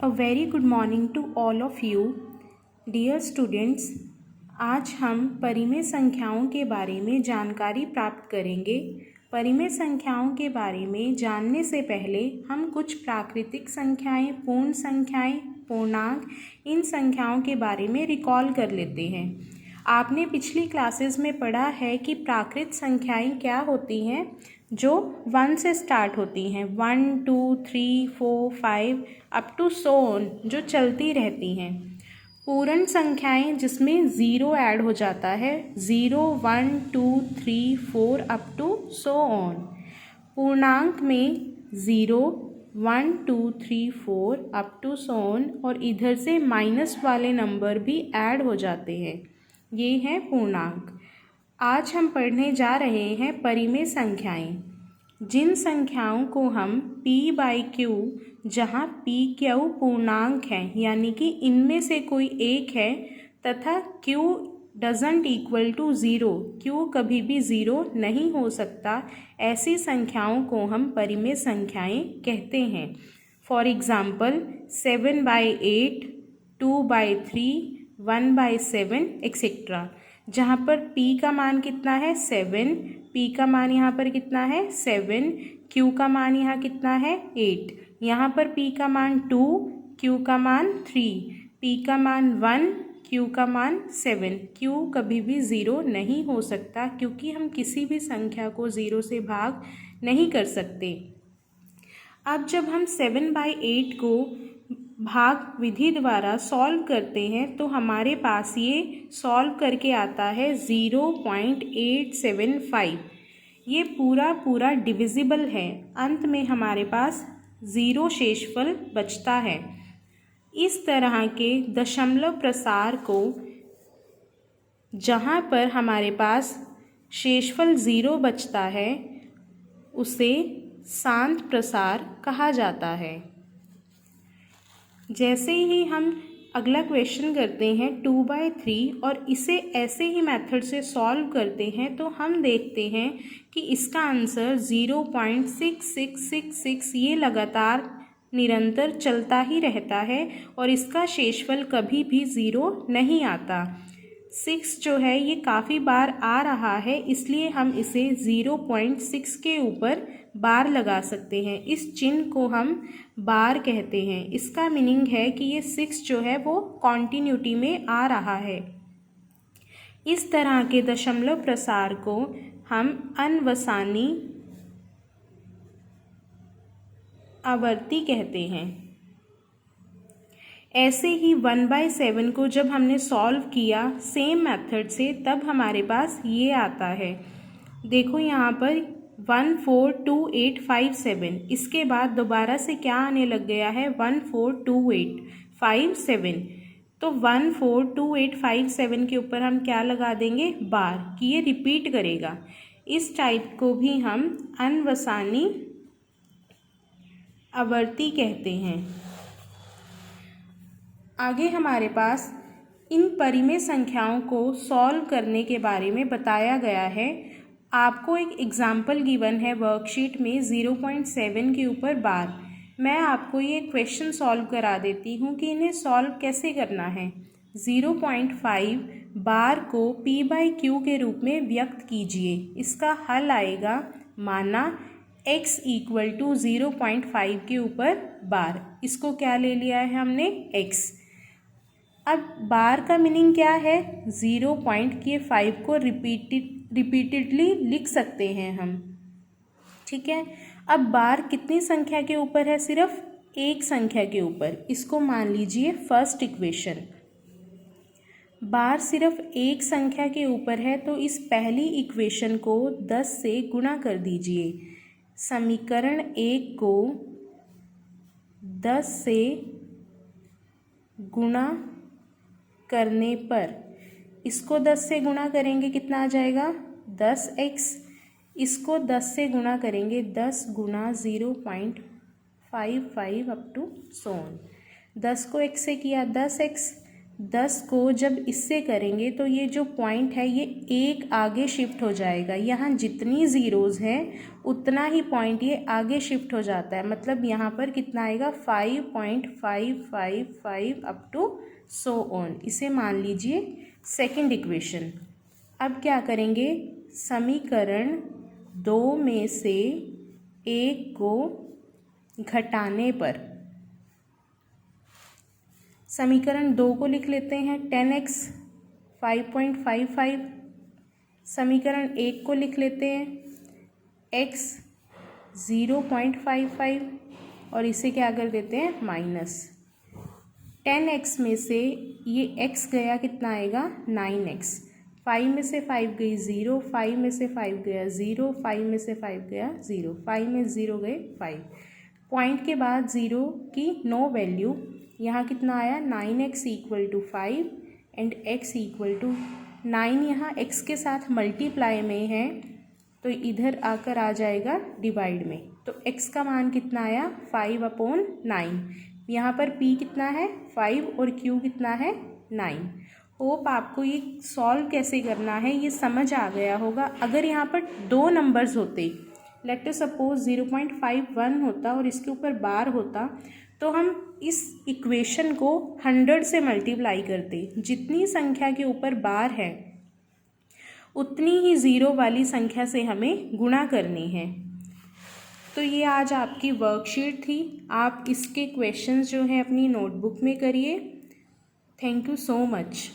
A very good morning to all of you, dear students। आज हम परिमेय संख्याओं के बारे में जानकारी प्राप्त करेंगे। परिमेय संख्याओं के बारे में जानने से पहले हम कुछ प्राकृतिक संख्याएं, पूर्ण संख्याएं, पूर्णांक, इन संख्याओं के बारे में रिकॉल कर लेते हैं। आपने पिछली क्लासेस में पढ़ा है कि प्राकृत संख्याएं क्या होती हैं, जो 1 से स्टार्ट होती हैं, 1 2 3 4 5 अप टू सो ऑन, जो चलती रहती हैं। पूर्ण संख्याएं जिसमें ज़ीरो ऐड हो जाता है, 0 1 2 3 4 अप टू सो ऑन। पूर्णांक में 0 1 2 3 4 अप टू सो ऑन, और इधर से माइनस वाले नंबर भी ऐड हो जाते हैं। ये है पूर्णांक। आज हम पढ़ने जा रहे हैं परिमेय संख्याएं, जिन संख्याओं को हम p/q, जहाँ p/q पूर्णांक है, यानी कि इनमें से कोई एक है, तथा q doesn't equal to zero, q कभी भी ज़ीरो नहीं हो सकता, ऐसी संख्याओं को हम परिमेय संख्याएं कहते हैं। For example 7/8, 2/3, 1/7 etcetera. जहाँ पर p का मान कितना है 7, p का मान यहाँ पर कितना है 7, q का मान यहाँ कितना है 8, यहाँ पर p का मान 2, q का मान 3, p का मान 1, q का मान 7। q कभी भी ज़ीरो नहीं हो सकता, क्योंकि हम किसी भी संख्या को ज़ीरो से भाग नहीं कर सकते। अब जब हम 7/8 को भाग विधि द्वारा सॉल्व करते हैं, तो हमारे पास ये सॉल्व करके आता है 0.875। ये पूरा डिविजिबल है। अंत में हमारे पास ज़ीरो शेषफल बचता है। इस तरह के दशमलव प्रसार को, जहाँ पर हमारे पास शेषफल ज़ीरो बचता है, उसे शांत प्रसार कहा जाता है। जैसे ही हम अगला क्वेश्चन करते हैं 2/3 और इसे ऐसे ही मेथड से सॉल्व करते हैं, तो हम देखते हैं कि इसका आंसर 0.6666, ये लगातार निरंतर चलता ही रहता है और इसका शेषफल कभी भी ज़ीरो नहीं आता। 6 जो है ये काफ़ी बार आ रहा है, इसलिए हम इसे 0.6 के ऊपर बार लगा सकते हैं। इस चिन्ह को हम बार कहते हैं। इसका मीनिंग है कि ये 6 जो है वो कॉन्टिन्यूटी में आ रहा है। इस तरह के दशमलव प्रसार को हम अनवसानी आवर्ती कहते हैं। ऐसे ही 1/7 को जब हमने सॉल्व किया सेम मेथड से, तब हमारे पास ये आता है। देखो यहाँ पर 142857, इसके बाद दोबारा से क्या आने लग गया है 142857। तो 142857 के ऊपर हम क्या लगा देंगे, बार, कि ये रिपीट करेगा। इस टाइप को भी हम अनवसानी आवर्ती कहते हैं। आगे हमारे पास इन परिमेय संख्याओं को सॉल्व करने के बारे में बताया गया है। आपको एक एग्जाम्पल गिवन है वर्कशीट में 0.7 के ऊपर बार। मैं आपको ये क्वेश्चन सॉल्व करा देती हूँ कि इन्हें सॉल्व कैसे करना है। 0.5 बार को p/q के रूप में व्यक्त कीजिए। इसका हल आएगा, माना x इक्वल टू 0.5 के ऊपर बार। इसको क्या ले लिया है हमने, x। अब बार का मीनिंग क्या है, 0.5 को रिपीटेडली लिख सकते हैं हम, ठीक है। अब बार कितनी संख्या के ऊपर है, सिर्फ एक संख्या के ऊपर। इसको मान लीजिए फर्स्ट इक्वेशन। बार सिर्फ एक संख्या के ऊपर है, तो इस पहली इक्वेशन को 10 से गुणा कर दीजिए। समीकरण 1 को 10 से गुणा करने पर, इसको 10 से गुणा करेंगे कितना आ जाएगा 10x। इसको 10 से गुणा करेंगे 10 गुणा 0.55 अप टू 100। 10 को x से किया 10x, 10 को जब इससे करेंगे तो ये जो पॉइंट है ये एक आगे शिफ्ट हो जाएगा। यहाँ जितनी ज़ीरोज़ हैं उतना ही पॉइंट ये आगे शिफ्ट हो जाता है। मतलब यहाँ पर कितना आएगा 5.555 अप टू सो ऑन। इसे मान लीजिए सेकंड इक्वेशन। अब क्या करेंगे, समीकरण 2 में से 1 को घटाने पर समीकरण 2 को लिख लेते हैं 10x 5.55। समीकरण 1 को लिख लेते हैं x 0.55 और इसे क्या कर देते हैं माइनस। 10x में से ये x गया कितना आएगा 9x। 5 में से 5 गई 0, 5 में से 5 गया 0, 5 में से 5 गया 0, 5 में 0 गए 5। पॉइंट के बाद 0 की नो वैल्यू। यहाँ कितना आया 9x equal to 5 and x equal to 9। यहाँ x के साथ मल्टीप्लाई में है तो इधर आकर आ जाएगा डिवाइड में। तो x का मान कितना आया 5/9। यहाँ पर p कितना है 5 और q कितना है 9। होप आपको ये सॉल्व कैसे करना है ये समझ आ गया होगा। अगर यहाँ पर 2 नंबर्स होते, लेट अस सपोज 0.51 होता और इसके ऊपर बार होता, तो हम इस इक्वेशन को 100 से मल्टीप्लाई करते। जितनी संख्या के ऊपर बार है उतनी ही ज़ीरो वाली संख्या से हमें गुणा करनी है। तो ये आज आपकी वर्कशीट थी। आप इसके क्वेश्चंस जो है अपनी नोटबुक में करिए। Thank you so much.